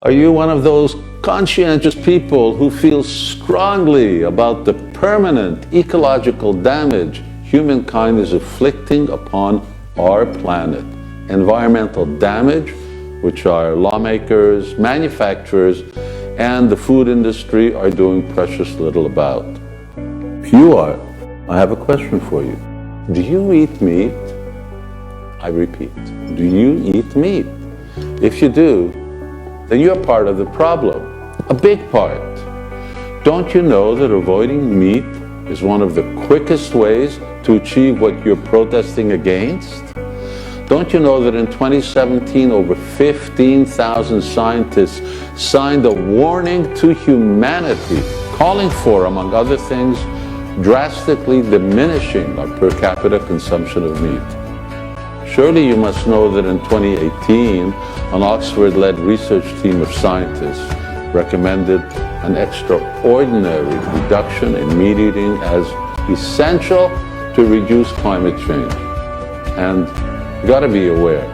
Are you one of those conscientious people who feel strongly about the permanent ecological damage humankind is inflicting upon our planet? Environmental damage, which our lawmakers, manufacturers, and the food industry are doing precious little about. If you are, I have a question for you. Do you eat meat? I repeat, do you eat meat? If you do, then you're part of the problem, a big part. Don't you know that avoiding meat is one of the quickest ways to achieve what you're protesting against? Don't you know that in 2017, over 15,000 scientists signed a warning to humanity, calling for, among other things, drastically diminishing our per capita consumption of meat? Surely you must know that in 2018, an Oxford-led research team of scientists recommended an extraordinary reduction in meat eating as essential to reduce climate change. And you got to be aware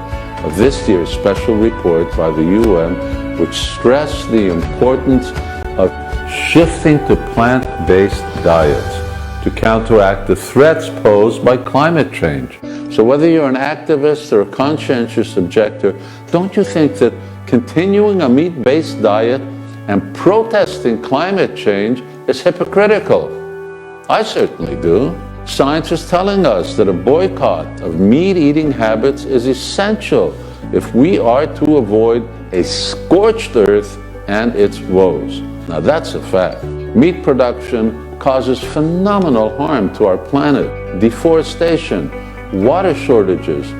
of this year's special report by the UN, which stressed the importance of shifting to plant-based diets to counteract the threats posed by climate change. So whether you're an activist or a conscientious objector, don't you think that continuing a meat-based diet and protesting climate change is hypocritical? I certainly do. Science is telling us that a boycott of meat-eating habits is essential if we are to avoid a scorched earth and its woes. Now that's a fact. Meat production causes phenomenal harm to our planet. Deforestation, water shortages,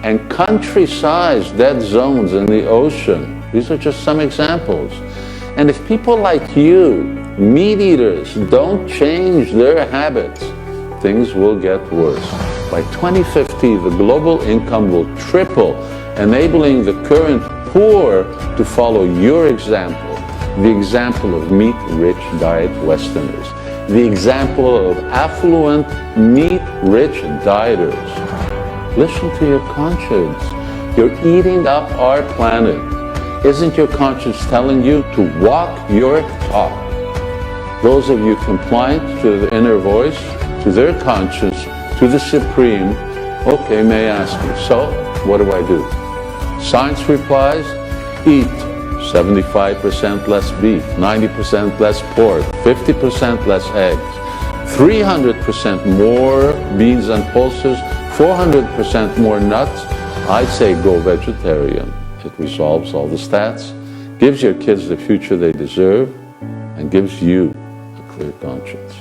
and country-sized dead zones in the ocean. These are just some examples. And if people like you, meat eaters, don't change their habits, things will get worse. By 2050, the global income will triple, enabling the current poor to follow your example, the example of meat-rich diet Westerners, the example of affluent, meat-rich dieters. Listen to your conscience. You're eating up our planet. Isn't your conscience telling you to walk your talk? Those of you compliant to the inner voice, to their conscience, to the Supreme, okay, may I ask you, so what do I do? Science replies, eat 75% less beef, 90% less pork, 50% less eggs, 300% more beans and pulses, 400% more nuts. I say go vegetarian. It resolves all the stats, gives your kids the future they deserve, and gives you a clear conscience.